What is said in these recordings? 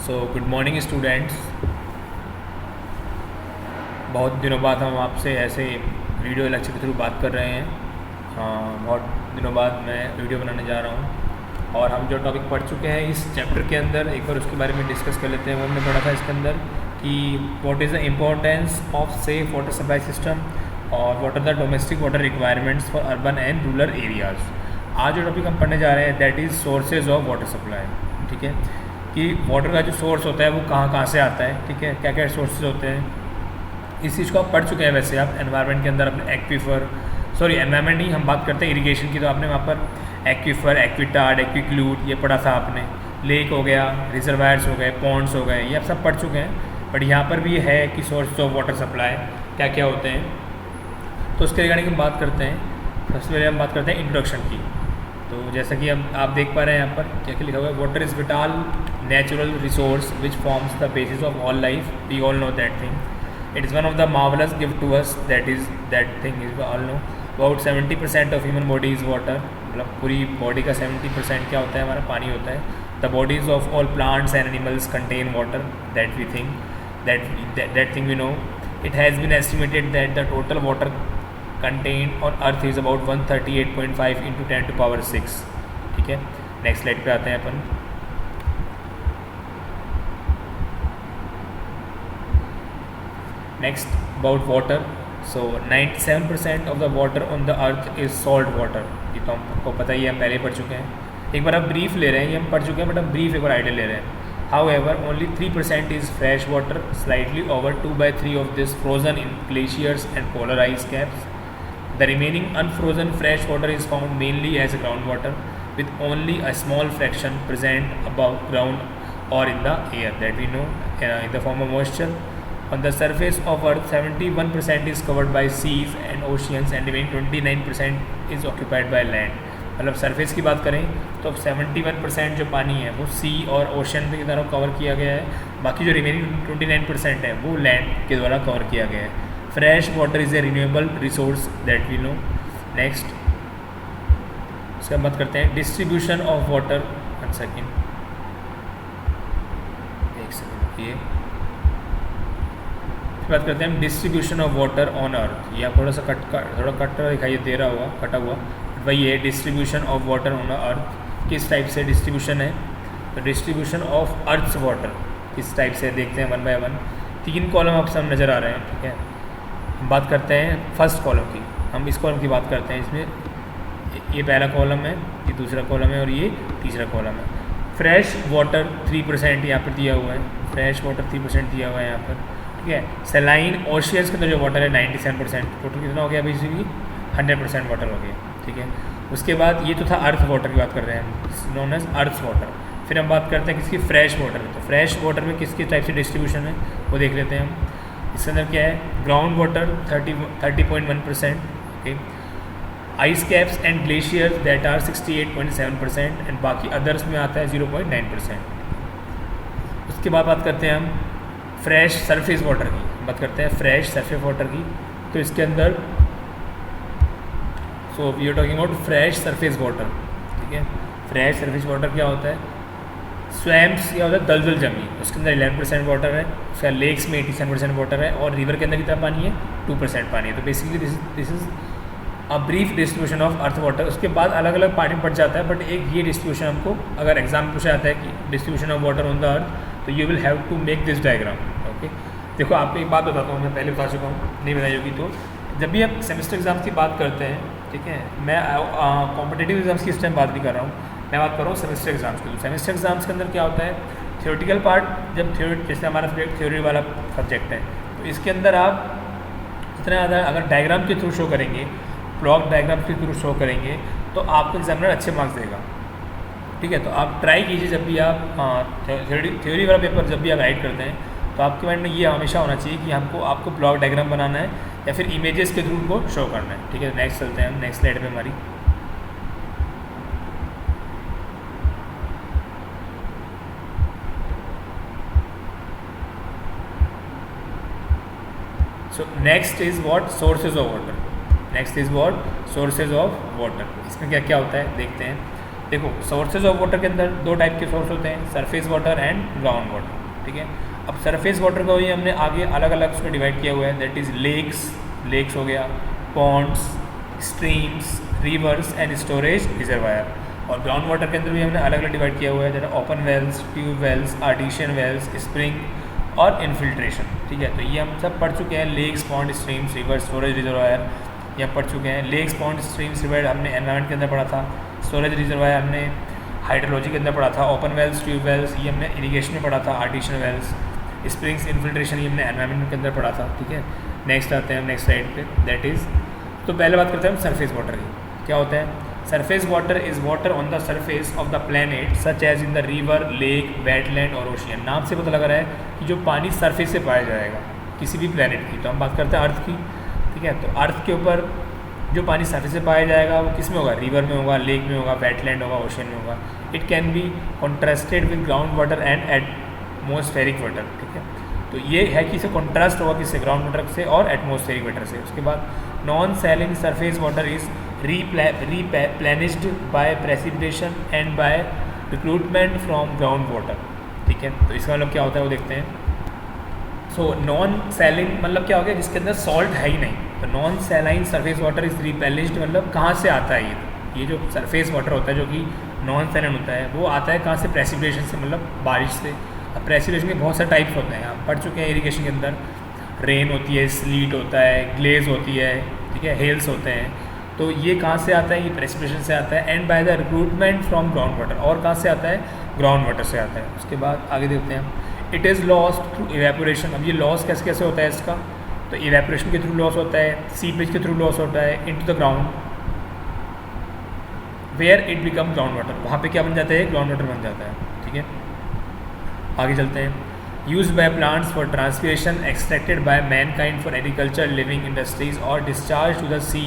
So good morning students. बहुत दिनों बाद हम आपसे ऐसे वीडियो लेक्चर के थ्रू बात कर रहे हैं। बहुत दिनों बाद मैं वीडियो बनाने जा रहा हूँ और हम जो टॉपिक पढ़ चुके हैं इस चैप्टर के अंदर एक बार उसके बारे में डिस्कस कर लेते हैं। वो हमने पढ़ा था इसके अंदर कि what is the importance of safe water supply system और what are the domestic water requirements for urban and rural areas. आज जो टॉपिक हम पढ़ने जा रहे हैं that is sources of water supply. ठीक है, कि वाटर का जो सोर्स होता है वो कहाँ कहाँ से आता है। ठीक है, क्या क्या सोर्सेज होते हैं, इस चीज़ को आप पढ़ चुके हैं। वैसे आप एनवायरनमेंट के अंदर अपने एनवायरनमेंट नहीं, हम बात करते हैं इरिगेशन की, तो आपने वहाँ पर एक्वीफर, एक्विटार्ड, एक्विक्लूड ये पढ़ा था आपने। लेक हो गया, रिजर्वायर्स हो गए, पॉन्ड्स हो गए, ये आप सब पढ़ चुके हैं। बट यहाँ पर भी है कि सोर्स ऑफ वाटर सप्लाई क्या क्या होते हैं, तो उसके रिगार्डिंग हम बात करते हैं। सबसे पहले हम बात करते हैं इंट्रोडक्शन की। तो जैसा कि अब आप देख पा रहे हैं यहाँ पर क्या क्या लिखा हुआ है, water is vital natural resource which forms the basis of all life, we all know that thing. It is one of the marvellous gift to us, that thing is all know. About 70% of human body is water, मतलब पूरी body का 70% क्या होता है, हमारा पानी होता है। The bodies of all plants and animals contain water, that we think that thing we know. It has been estimated that the total water content on earth is about 138.5 × 10⁶। ठीक है, नेक्स्ट स्लाइड पे आते हैं अपन। Next about water, so 97% of the water on the earth is salt water. ये तो हमको पता ही है, हम पहले पढ़ चुके हैं। एक बार आप ब्रीफ ले रहे हैं, ये हम पढ़ चुके हैं, बट हम ब्रीफ एक बार आइडिया ले रहे हैं। However, only 3% is fresh water, slightly over 2/3 of this frozen in glaciers and polar ice caps. The remaining unfrozen fresh water is found mainly as groundwater, with only a small fraction present above ground or in the air, that we know in the form of moisture. On the surface of Earth, 71% is covered by seas and oceans, and remaining 29% is occupied by land. मतलब surface की बात करें तो 71% जो पानी है वो सी और ओशन की तरह कवर किया गया है, बाकी जो रिमेनिंग 29% है वो लैंड के द्वारा कवर किया गया है। Fresh water is a renewable resource, that we know. Next इसका बात करते हैं distribution of water. One second, एक सेकेंड, ये बात करते हैं हम distribution of water on earth. या थोड़ा कट दिखाई दे रहा होगा, कटा हुआ, वही है डिस्ट्रीब्यूशन ऑफ वाटर ऑन अर्थ। किस टाइप से डिस्ट्रीब्यूशन है, तो डिस्ट्रीब्यूशन ऑफ अर्थ्स वाटर किस टाइप से देखते हैं वन बाय वन। 3 कॉलम आप सब नज़र आ रहे हैं। ठीक है, हम बात करते हैं फर्स्ट कॉलम की, हम इस कॉलम की बात करते हैं। इसमें ये पहला कॉलम है, ये दूसरा कॉलम है और ये तीसरा कॉलम है। फ्रेश वाटर 3% यहाँ पर दिया हुआ है, फ्रेश वाटर 3% दिया हुआ है यहाँ पर। ठीक है, सलाइन ओशियंस के अंदर जो वाटर है 97%, टोटल कितना हो गया बेसिकली 100% वाटर हो गया। ठीक है, उसके बाद ये तो था अर्थ वाटर की बात कर रहे हैं, नोन एज अर्थ वाटर। फिर हम बात करते हैं किसकी, फ्रेश वाटर में। तो फ्रेश वाटर में किसके टाइप से डिस्ट्रीब्यूशन है वो देख लेते हैं हम। इसके अंदर क्या है, ground water 30.1%, okay, ice caps and glacier that are 68.7%, and बाकी अदर्स में आता है 0.9%। उसके बाद बात करते हैं हम फ्रेश सरफेस वाटर की, बात करते हैं फ्रेश सरफेस वाटर की। तो इसके अंदर so we are talking about fresh surface water. ठीक है, फ्रेश सरफेस वाटर क्या होता है, स्वैम्प्स क्या होता है, दलदल जमी, उसके अंदर 11% वाटर है। उसका लेक्स में 87% वाटर है, और रिवर के अंदर कितना पानी है, 2% पानी है। तो basically this is a brief distribution of earth water. उसके बाद अलग अलग पार्ट में पड़ जाता है, बट एक ये डिस्ट्रीब्यूशन हमको अगर एग्जाम पूछा जाता है कि distribution of water on the earth, तो you will have to make this diagram. Okay, देखो आपको एक बात बताता हूँ, मैं पहले बता चुका हूँ, नहीं बताई होगी। तो जब भी आप सेमेस्टर एग्जाम्स की बात करते हैं, ठीक है, मैं कॉम्पिटिटिव एग्जाम्स की इस टाइम बात नहीं कर रहा हूँ, मैं बात कर रहा हूँ सेमेस्टर एग्जाम्स की। तो सेमेस्टर एग्जाम्स के अंदर क्या होता है, थियोरेटिकल पार्ट, जब जैसे हमारा सब्जेक्ट थ्योरी वाला सब्जेक्ट है, तो इसके अंदर आप इतना ज़्यादा अगर डायग्राम के थ्रू शो करेंगे, ब्लॉक डायग्राम के थ्रू शो करेंगे, तो आपको एग्जामिनर अच्छे मार्क्स देगा। ठीक है, तो आप ट्राई कीजिए जब भी आप थ्योरी वाला पेपर जब भी आप राइट करते हैं, तो आपके माइंड में ये हमेशा होना चाहिए कि आपको ब्लॉक डायग्राम बनाना है या फिर इमेजेस के थ्रू उनको शो करना है। ठीक है, नेक्स्ट चलते हैं हम, नेक्स्ट स्लाइड पे हमारी। So next is what, sources of water. Next is what, sources of water. इसमें क्या क्या होता है देखते हैं। देखो सोर्सेज ऑफ वाटर के अंदर दो टाइप के सोर्स होते हैं, surface water and ground water, ठीक है। अब सरफेस वाटर को ही हमने आगे अलग अलग उसमें डिवाइड किया हुआ है, दैट इज़ लेक्स हो गया, ponds, streams, rivers and storage reservoir. और ग्राउंड वाटर के अंदर भी हमने अलग अलग डिवाइड किया हुआ है, जैसे open wells, tube wells, artesian wells, spring और इन्फिल्ट्रेशन, ठीक है। तो ये हम सब पढ़ चुके हैं, lakes, pond, streams, rivers, storage reservoir, ये हम पढ़ चुके हैं। लेक्स, पॉन्ड, स्ट्रीम्स, रिवर हमने एनवायरनमेंट के अंदर पढ़ा था, स्टोरेज रिजर्वायर हमने हाइड्रोलॉजी के अंदर पढ़ा था, ओपन वेल्स, ट्यूब वेल्स ये हमने इरिगेशन में पढ़ा था, आर्टिशियन वेल्स, स्प्रिंग्स, इन्फिल्ट्रेशन ये हमने एनवायरनमेंट के अंदर पढ़ा था, ठीक है। नेक्स्ट आते हैं हम नेक्स्ट स्लाइड पे, दैट इज़, तो पहले बात करते हैं हम सरफेस वाटर की। क्या होता है? Surface water is water on the surface of the planet such as in the river, lake, wetland और ओशियन। नाम से पता लग रहा है कि जो पानी सरफेस से पाया जाएगा किसी भी प्लेनेट की। तो हम बात करते हैं अर्थ की, ठीक है। तो अर्थ के ऊपर जो पानी सरफेस से पाया जाएगा वो किस में होगा? रिवर में होगा, लेक में होगा, वेटलैंड होगा, ओशियन में होगा। It can be contrasted with ground water and atmospheric water, ठीक है। तो ये है कि इसे कॉन्ट्रास्ट होगा किससे? ग्राउंड वाटर से और एटमॉस्फेरिक वाटर से। उसके बाद non saline surface water is replenished by precipitation and by recruitment from ground water, ठीक है। तो इसका मतलब क्या होता है वो देखते हैं। सो नॉन सैलिन मतलब क्या हो गया? जिसके अंदर सॉल्ट है ही नहीं। तो non saline surface water is replenished, मतलब कहाँ से आता है ये जो सरफेस वाटर होता है जो कि नॉन सैलाइन होता है वो आता है कहाँ से? प्रेसिपिटेशन से, मतलब बारिश से। अब प्रेसिपिटेशन के बहुत सारे टाइप्स होते हैं, आप पढ़ चुके हैं इरिगेशन के अंदर। रेन होती है, स्लीट होता है, ग्लेज होती है, ठीक है, हेल्स होते हैं। तो ये कहाँ से आता है? ये प्रेसिपिटेशन से आता है and by the recruitment from ground water. और कहाँ से आता है? ग्राउंड वाटर से आता है। उसके बाद आगे देखते हैं, it is lost through evaporation. अब ये लॉस कैसे कैसे होता है इसका? तो इवेपोरेशन के थ्रू लॉस होता है, सीपेज के थ्रू लॉस होता है into the ground where it become ground water. वहाँ पे क्या बन जाता है? ग्राउंड वाटर बन जाता है, ठीक है। आगे चलते हैं। Use by plants for transpiration, extracted by mankind for agriculture, living industries और discharge to the sea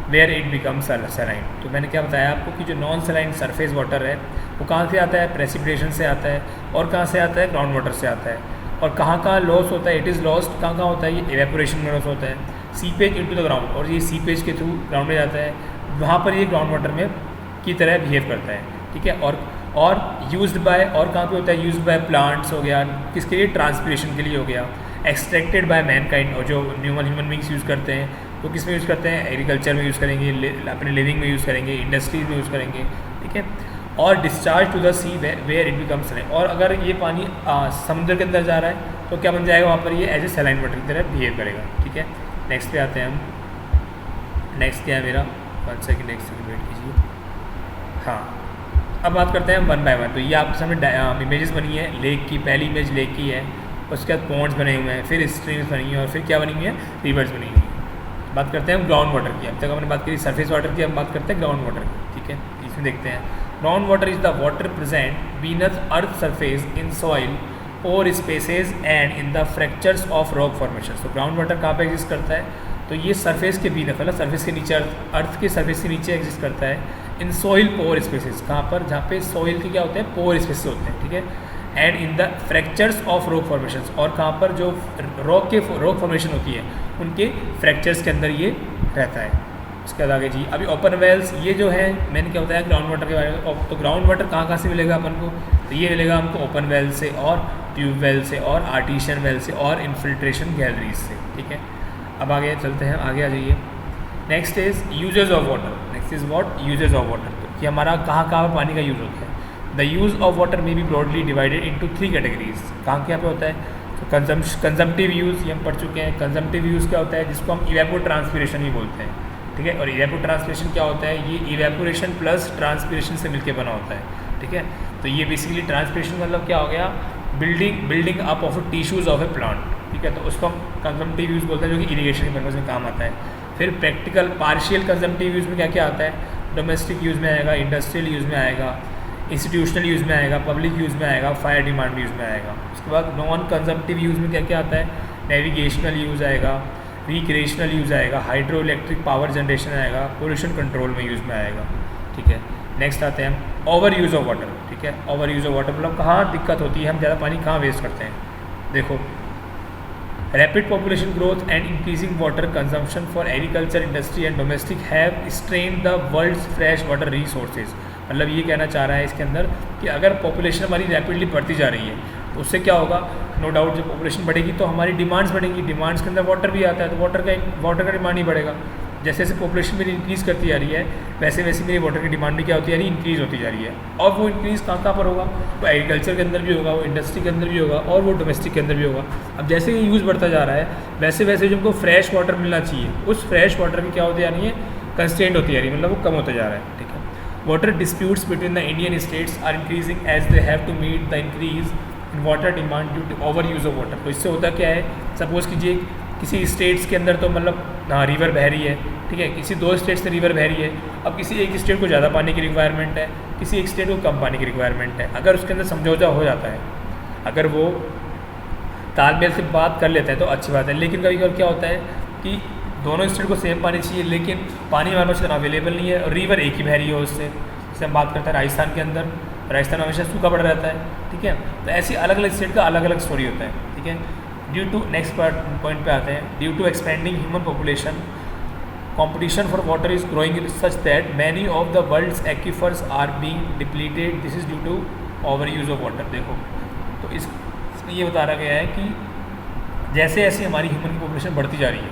where it become saline. तो मैंने क्या बताया आपको कि जो नॉन सलाइन सरफेस वाटर है वो कहाँ से आता है? प्रेसिपिटेशन से आता है। और कहाँ से आता है? ग्राउंड वाटर से आता है। और कहाँ कहाँ लॉस होता है? इट इज़ लॉस्ट कहाँ कहाँ होता है? ये इवेपोरेशन में लॉस होता है, सीपेज इनटू द ग्राउंड, और ये सीपेज के थ्रू ग्राउंड में जाता है, वहाँ पर ये ग्राउंड वाटर में की तरह बिहेव करता है, ठीक है। और यूज्ड बाय, और कहाँ पे होता है? यूज्ड बाय प्लांट्स हो गया, किसके लिए? ट्रांसपिरेशन के लिए हो गया। एक्सट्रैक्टेड बाय मैनकाइंड, और जो ह्यूमन बींग्स यूज़ करते हैं वो किस में यूज़ करते हैं? एग्रीकल्चर में यूज़ करेंगे, अपने लिविंग में यूज़ करेंगे, इंडस्ट्रीज में यूज़ करेंगे, ठीक है। और discharge to the sea where it becomes saline. और अगर ये पानी समुद्र के अंदर जा रहा है तो क्या बन जाएगा? वहाँ पर ये एज ए सलाइन वाटर की तरह बिहेव करेगा, ठीक है। नेक्स्ट पे आते हैं हम। नेक्स्ट क्या है मेरा? 1 सेकेंड वेट कीजिए। हाँ, अब बात करते हैं हम वन बाय वन। तो ये आपके सामने इमेजेस बनी है लेक की। पहली इमेज लेक की है, उसके बाद पॉन्ड्स बने हुए हैं, फिर स्ट्रीम्स बनी हुई है, और फिर क्या बनी हुई है? रिवर्स बनी हुई है। बात करते हैं हम ग्राउंड वाटर की। अब तक हमने बात करी सरफेस वाटर की, अब बात करते हैं ग्राउंड वाटर की, ठीक है। इसमें देखते हैं, ground water is the water present beneath earth surface in soil और spaces and in the fractures of rock formation. तो ग्राउंड वाटर कहाँ पे एग्जिस्ट करता है? तो ये सरफेस के बीनथ, मतलब सरफेस के नीचे, अर्थ के सरफेस के नीचे एग्जिस्ट करता है। इन सॉइल पोर स्पेसेस, कहाँ पर? जहाँ पे सॉइल के क्या होते हैं? पोर स्पेसेस होते हैं, ठीक है। And in the fractures of rock formation, और कहाँ पर? जो रॉक फॉर्मेशन होती है उनके फ्रैक्चर्स के अंदर ये रहता है। उसके बाद आगे जी, अभी ओपन वेल्स, ये जो है मैंने क्या बताया ग्राउंड वाटर के बारे में। तो ग्राउंड वाटर कहाँ कहाँ से मिलेगा अपन को? तो ये मिलेगा हमको ओपन वेल से, और ट्यूब वेल से, और आर्टिशियन वेल से, और इन्फिल्ट्रेशन गैलरीज से, ठीक है। अब आगे चलते हैं, आगे आ जाइए। Next is uses of water. Next is what? Uses of water. तो कि हमारा कहाँ कहाँ पानी का यूज़ होता है। The use of water may be broadly divided into 3 categories. कहाँ क्या पे होता है? तो कंजम्पटिव यूज़, ये हम पढ़ चुके हैं। कंजम्पटिव यूज़ क्या होता है? जिसको हम इवेपो ट्रांसपिरेशन भी बोलते हैं, ठीक है। और इवेपो ट्रांसपिरेशन क्या होता है? ये इवेपोरेशन प्लस ट्रांसपिरेशन से मिलकर बना होता है, ठीक है। तो ये बेसिकली ट्रांसपिरेशन मतलब क्या हो गया? Building up of tissues of A plant, ठीक है। तो उसको हम कंजम्पटिव यूज़ बोलते हैं, जो कि इरीगेशन के पर्पज़ में काम आता है। फिर प्रैक्टिकल पार्शियल कंजम्पटिव यूज़ में क्या क्या आता है? डोमेस्टिक यूज़ में आएगा, इंडस्ट्रियल यूज़ में आएगा, इंस्टीट्यूशनल यूज़ में आएगा, पब्लिक यूज़ में आएगा, फायर डिमांड यूज़ में आएगा। उसके बाद नॉन कंजम्पटिव यूज़ में क्या क्या आता है? नेविगेशनल यूज़ आएगा, रिक्रिएशनल यूज़ आएगा, हाइड्रो इलेक्ट्रिक पावर जनरेशन आएगा, पोल्यूशन कंट्रोल में यूज़ में आएगा, ठीक है। नेक्स्ट आते हैं हम ओवर यूज़ ऑफ वाटर, ठीक है। ओवर यूज़ ऑफ वाटर मतलब कहाँ दिक्कत होती है, हम ज़्यादा पानी कहाँ वेस्ट करते हैं। देखो, rapid population growth and increasing water consumption for agriculture, industry and domestic have strained the world's fresh water resources. मतलब ये कहना चाह रहा है इसके अंदर कि अगर पॉपुलेशन हमारी रैपिडली बढ़ती जा रही है तो उससे क्या होगा, नो डाउट जब पॉपुलेशन बढ़ेगी तो हमारी डिमांड्स बढ़ेंगी, डिमांड्स के अंदर वाटर भी आता है तो वाटर का डिमांड ही बढ़ेगा। जैसे जैसे पॉपुलेशन मेरी इंक्रीज़ करती जा रही है वैसे वैसे मेरी वाटर की डिमांड भी क्या होती जा रही है, इंक्रीज़ होती जा रही है। और वो इंक्रीज़ कहाँ पर होगा, वो एग्रीकल्चर के अंदर भी होगा, वो इंडस्ट्री के अंदर भी होगा और वो डोमेस्टिक के अंदर भी होगा। अब जैसे ये यूज़ बढ़ता जा रहा है वैसे वैसे जो हमको फ्रेश वाटर मिलना चाहिए उस फ्रेश वाटर की क्या होती जा रही है, कंस्टेंट होती जा रही है, मतलब वो कम होता जा रहा है। ठीक है, water disputes between the Indian states are increasing as they have to meet the increase in water demand due to over use of water. तो इससे होता क्या है, सपोज़ कीजिए किसी स्टेट्स के अंदर तो मतलब रिवर बह रही है, ठीक है, किसी 2 स्टेट से रिवर बह रही है, अब किसी एक स्टेट को ज़्यादा पानी की रिक्वायरमेंट है, किसी एक स्टेट को कम पानी की रिक्वायरमेंट है। अगर उसके अंदर समझौता हो जाता है, अगर वो तालमेल से बात कर लेते हैं तो अच्छी बात है। लेकिन कभी कभी क्या होता है कि दोनों स्टेट को सेम पानी चाहिए लेकिन पानी हमारे पास इतना अवेलेबल नहीं है और रिवर एक ही बह रही है उससे। जैसे हम बात करते हैं राजस्थान के अंदर, राजस्थान में हमेशा सूखा पड़ा रहता है, ठीक है, तो ऐसी अलग अलग स्टेट का अलग अलग स्टोरी होता है। ठीक है, ड्यू टू नेक्स्ट पॉइंट पे आते हैं, due to expanding human population competition for water is growing such that many of the world's aquifers are being depleted. This is due to overuse of water। देखो तो इसमें ये बता रहा गया है कि जैसे जैसे हमारी ह्यूमन की पॉपुलेशन बढ़ती जा रही है,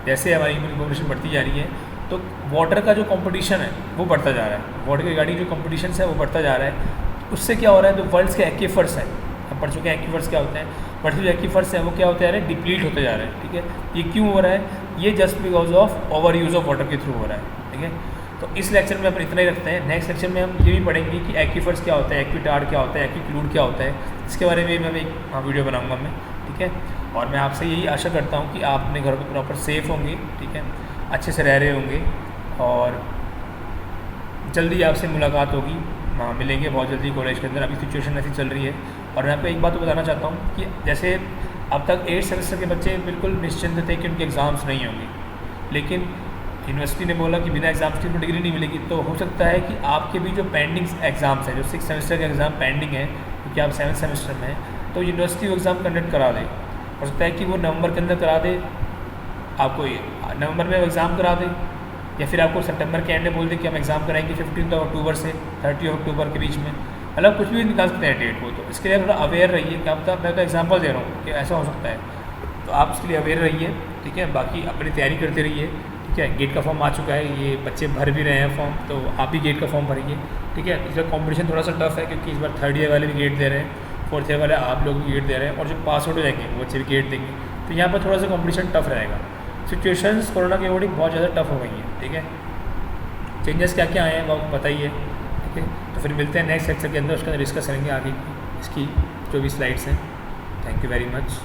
जैसे हमारी ह्यूमन की पॉपुलेशन बढ़ती जा रही है तो वाटर का जो कंपटीशन है वो बढ़ता जा रहा है, वाटर के रिगार्डिंग जो कंपटीशन है वो बढ़ता जा रहा है। उससे क्या हो रहा है, जो वर्ल्ड्स के एक्वीफर्स हैं, हम पढ़ चुके हैं एक्वीफर्स क्या होते हैं, वर्ल्ड के जो एक्वीफर्स हैं वो क्या होते जा रहे हैं, डिप्लीट होते जा रहे हैं। ठीक है, ये क्यों हो रहा है, ये just because of over use of water के थ्रू हो रहा है। ठीक है, तो इस लेक्चर में अपन इतना ही रखते हैं। नेक्स्ट लेक्चर में हम ये भी पढ़ेंगे कि एक्वीफर्स क्या होता है, एक्विटार्ड क्या होता है, एक्विक्लूड क्या होता है, इसके बारे में मैं एक वीडियो बनाऊंगा मैं। ठीक है, और मैं आपसे यही आशा करता हूँ कि आप अपने घर पर प्रॉपर सेफ़ होंगे, ठीक है, अच्छे से रह रहे होंगे और जल्दी आपसे मुलाकात होगी, मिलेंगे बहुत जल्दी कॉलेज के अंदर। अभी सिचुएशन ऐसी चल रही है। और मैं आपको एक बात तो बताना चाहता हूँ कि जैसे अब तक 8th सेमेस्टर के बच्चे बिल्कुल निश्चिंत थे कि उनके एग्ज़ाम्स नहीं होंगे, लेकिन यूनिवर्सिटी ने बोला कि बिना एग्ज़ाम्स की तो डिग्री नहीं मिलेगी। तो हो सकता है कि आपके भी जो पेंडिंग एग्ज़ाम्स हैं, जो 6th सेमेस्टर के एग्ज़ाम पेंडिंग है क्योंकि आप 7th सेमेस्टर में हैं, तो यूनिवर्सिटी वो एग्ज़ाम कंडक्ट करा दे। हो सकता है कि वो नवंबर के अंदर करा दे, आपको नवंबर में एग्ज़ाम करा दे, या फिर आपको सितंबर के एंड में बोल दे कि हम एग्ज़ाम कराएंगे 15 अक्टूबर से 30 अक्टूबर के बीच में, मतलब कुछ भी निकाल सकते हैं डेट को। तो इसके लिए थोड़ा अवेयर रहिए। क्या पता, मैं तो एग्जांपल दे रहा हूँ कि ऐसा हो सकता है, तो आप इसके लिए अवेयर रहिए। ठीक है, बाकी अपनी तैयारी करते रहिए। ठीक है, गेट का फॉर्म आ चुका है, ये बच्चे भर भी रहे हैं फॉर्म, तो आप भी गेट का फॉर्म भरिए। ठीक है, इसका कॉम्पिटिशन थोड़ा सा टफ है क्योंकि इस बार 3rd ईयर वाले भी गेट दे रहे हैं, 4th ईयर वाले आप लोग भी गेट दे रहे हैं, और जो पास आउट हो जाएंगे वो बच्चे भी गेट देंगे। तो यहाँ पर थोड़ा सा कॉम्पिटिशन टफ रहेगा। सिचुएशंस कोरोना के अकॉर्डिंग बहुत ज़्यादा टफ हो गई हैं। ठीक है, चेंजेस क्या क्या आए हैं वो आपको पता ही है। ठीक है, तो फिर मिलते हैं नेक्स्ट लेक्चर के अंदर, उसके अंदर डिस्कस करेंगे आगे की इसकी जो भी स्लाइड्स हैं। Thank you very much.